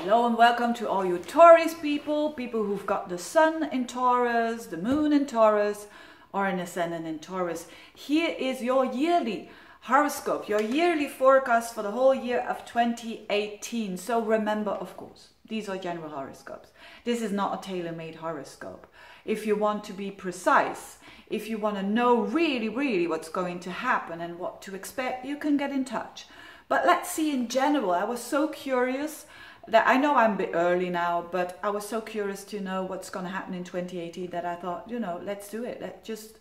Hello and welcome to all you Taurus people who've got the sun in Taurus, the moon in Taurus, or an ascendant in Taurus. Here is your yearly horoscope, your yearly forecast for the whole year of 2018. So remember, of course, these are general horoscopes. This is not a tailor-made horoscope. If you want to be precise, if you want to know really what's going to happen and what to expect, you can get in touch. But let's see in general. I was so curious that I know I'm a bit early now, but I was so curious to know what's going to happen in 2018 that I thought, you know, let's do it. Let's just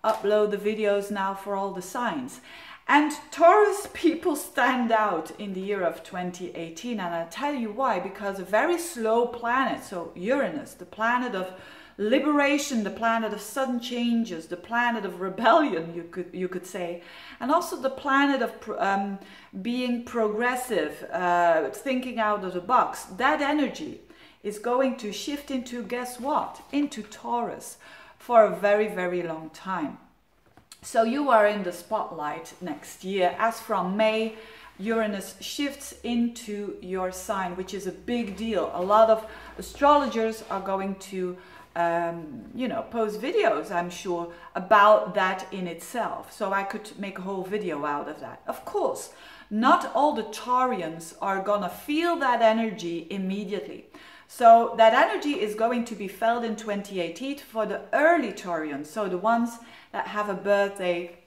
upload the videos now for all the signs. And Taurus people stand out in the year of 2018, and I'll tell you why. Because a very slow planet, so Uranus, the planet of liberation, the planet of sudden changes, the planet of rebellion, you could say, and also the planet of being progressive, thinking out of the box. That energy is going to shift into, guess what? Into Taurus for a very long time. So you are in the spotlight next year. As from May, Uranus shifts into your sign, which is a big deal. A lot of astrologers are going to you know, post videos, I'm sure, about that in itself. So I could make a whole video out of that. Of course, not all the Taurians are gonna feel that energy immediately. So that energy is going to be felt in 2018 for the early Taurians. So the ones that have a birthday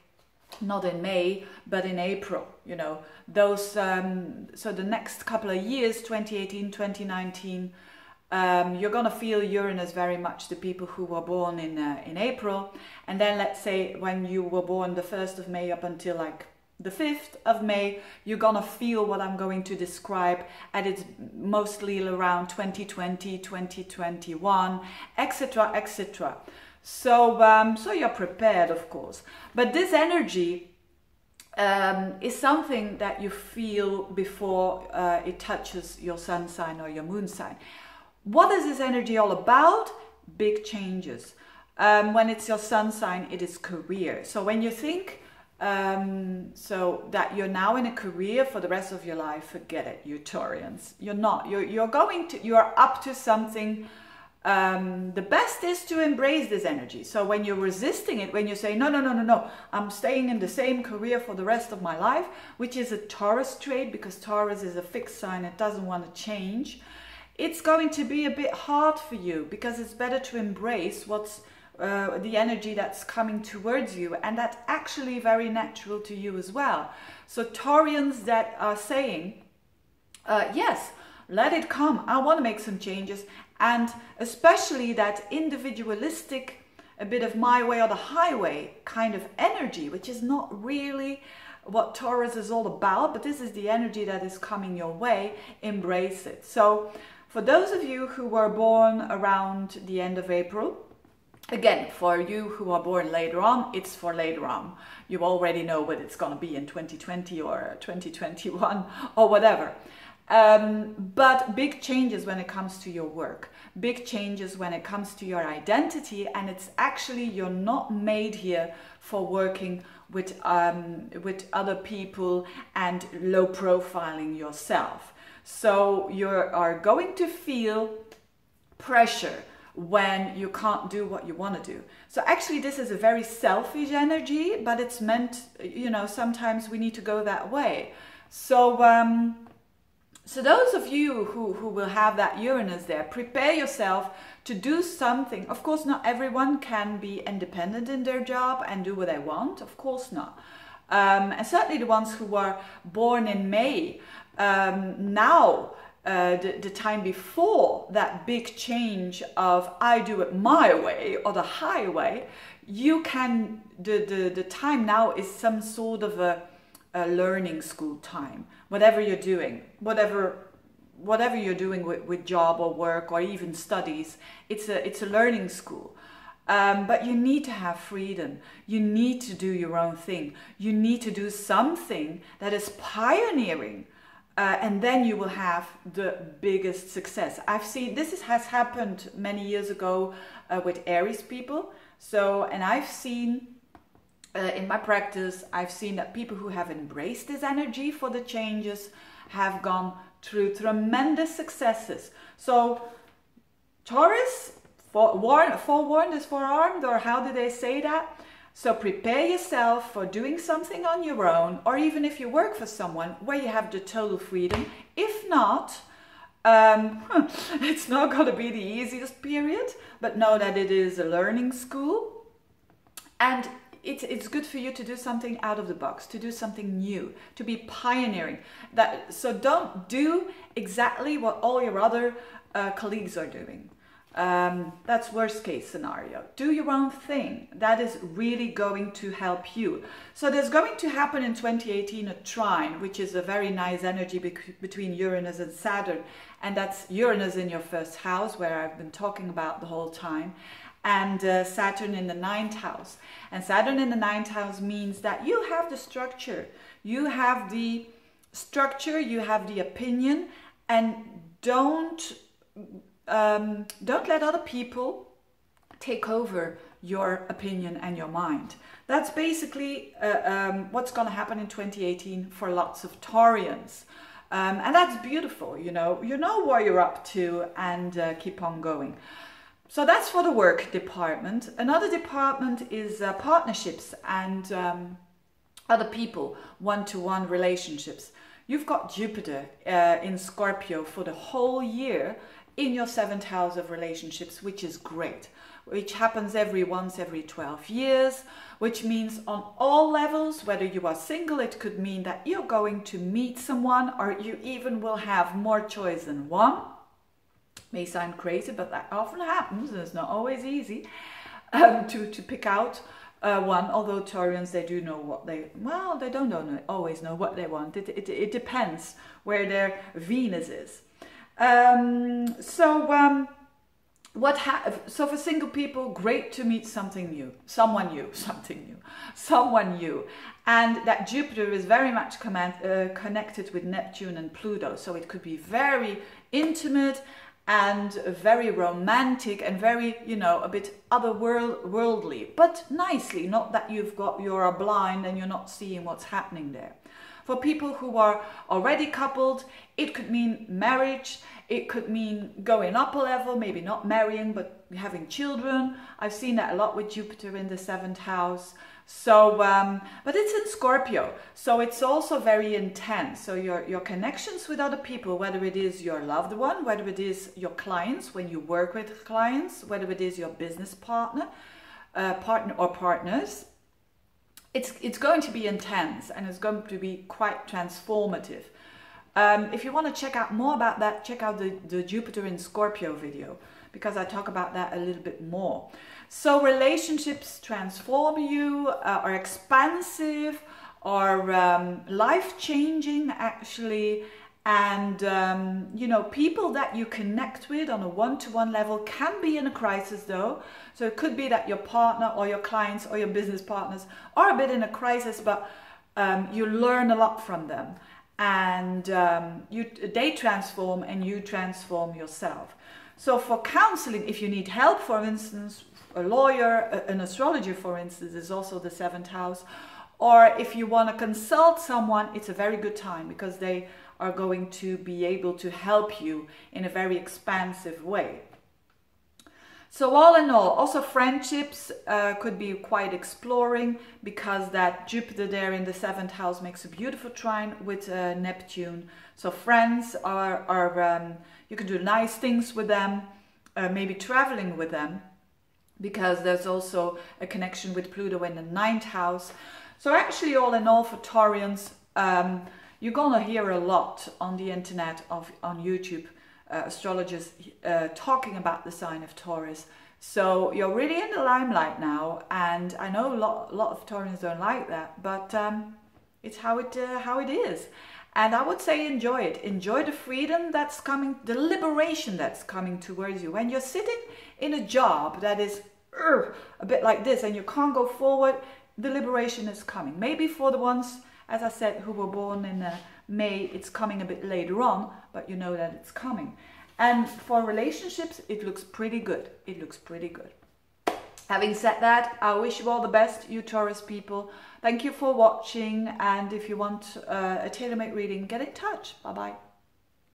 not in May, but in April, you know, those, so the next couple of years, 2018, 2019, you're gonna feel Uranus very much, the people who were born in April. And then let's say when you were born the 1st of May up until like the 5th of May, you're gonna feel what I'm going to describe, and it's mostly around 2020, 2021, etc, etc. So, so you're prepared, of course. But this energy is something that you feel before it touches your sun sign or your moon sign. What is this energy all about? Big changes. When it's your sun sign, it is career. So when you think so that you're now in a career for the rest of your life, forget it, you Taurians. You're not. You're up to something. The best is to embrace this energy. So when you're resisting it, when you say, no, I'm staying in the same career for the rest of my life, which is a Taurus trait, because Taurus is a fixed sign, it doesn't want to change. It's going to be a bit hard for you, because it's better to embrace what's the energy that's coming towards you, and that's actually very natural to you as well. So Taurians that are saying, yes, let it come, I want to make some changes, and especially that individualistic, a bit of my way or the highway kind of energy, which is not really what Taurus is all about, but this is the energy that is coming your way. Embrace it. So for those of you who were born around the end of April, again, for you who are born later on, it's for later on. You already know what it's going to be in 2020 or 2021 or whatever. But big changes when it comes to your work, big changes when it comes to your identity, and it's actually, you're not made here for working with other people and low profiling yourself. So you are going to feel pressure when you can't do what you want to do. So actually this is a very selfish energy, but it's meant, you know, sometimes we need to go that way. So so those of you who will have that Uranus there, prepare yourself to do something. Of course, not everyone can be independent in their job and do what they want. Of course not. And certainly the ones who were born in May, now the time before that big change of I do it my way or the highway, you can, the time now is some sort of a learning school time. Whatever you're doing, whatever you're doing with job or work or even studies, it's a learning school. But you need to have freedom. You need to do your own thing. You need to do something that is pioneering, and then you will have the biggest success. I've seen this has happened many years ago with Aries people. So, and I've seen in my practice, I've seen that people who have embraced this energy for the changes have gone through tremendous successes. So Taurus, forewarned is forearmed, or how do they say that? So prepare yourself for doing something on your own, or even if you work for someone where you have the total freedom. If not, it's not going to be the easiest period, but know that it is a learning school, and it's good for you to do something out of the box, to do something new, to be pioneering. So don't do exactly what all your other colleagues are doing. That's worst case scenario. Do your own thing. That is really going to help you. So there's going to happen in 2018 a trine, which is a very nice energy between Uranus and Saturn, and that's Uranus in your first house, where I've been talking about the whole time, and Saturn in the 9th house. And Saturn in the 9th house means that you have the structure, you have the opinion, and don't let other people take over your opinion and your mind. That's basically what's going to happen in 2018 for lots of Taurians. And that's beautiful, you know what you're up to, and keep on going. So that's for the work department. Another department is partnerships and other people, one-to-one relationships. You've got Jupiter in Scorpio for the whole year in your 7th house of relationships, which is great, which happens every 12 years, which means on all levels, whether you are single, it could mean that you're going to meet someone, or you even will have more choice than one. May sound crazy, but that often happens, and it's not always easy to pick out one, although Taurians, they do know what they don't always know what they want. It depends where their Venus is. So for single people, great to meet someone new. And that Jupiter is very much connected with Neptune and Pluto, so it could be very intimate and very romantic and very, a bit otherworldly, but nicely, not that you're blind and you're not seeing what's happening there. For people who are already coupled, it could mean marriage, it could mean going up a level, maybe not marrying, but having children. I've seen that a lot with Jupiter in the 7th house. So, but it's in Scorpio, so it's also very intense. So your connections with other people, whether it is your loved one, whether it is your clients, when you work with clients, whether it is your business partner or partners, it's going to be intense, and it's going to be quite transformative. If you want to check out more about that, check out the Jupiter in Scorpio video, because I talk about that a little bit more. So relationships transform you, are expansive, are life-changing actually, and people that you connect with on a one-to-one level can be in a crisis though. So it could be that your partner or your clients or your business partners are a bit in a crisis, but you learn a lot from them, and they transform and you transform yourself. So for counseling, if you need help, for instance, a lawyer, an astrologer, for instance, is also the 7th house. Or if you want to consult someone, it's a very good time, because they are going to be able to help you in a very expansive way. So all in all, also friendships could be quite exploring, because that Jupiter there in the 7th house makes a beautiful trine with Neptune. So friends are you can do nice things with them, maybe traveling with them, because there's also a connection with Pluto in the 9th house. So actually, all in all, for Taurians, you're gonna hear a lot on the internet, on YouTube, astrologers talking about the sign of Taurus. So you're really in the limelight now, and I know a lot of Taurians don't like that, but it's how it is. And I would say enjoy it. Enjoy the freedom that's coming, the liberation that's coming towards you. When you're sitting in a job that is a bit like this and you can't go forward, the liberation is coming. Maybe for the ones, as I said, who were born in May, it's coming a bit later on, but you know that it's coming. And for relationships, it looks pretty good. It looks pretty good. Having said that, I wish you all the best, you Taurus people. Thank you for watching, and if you want a tailor-made reading, get in touch. Bye-bye.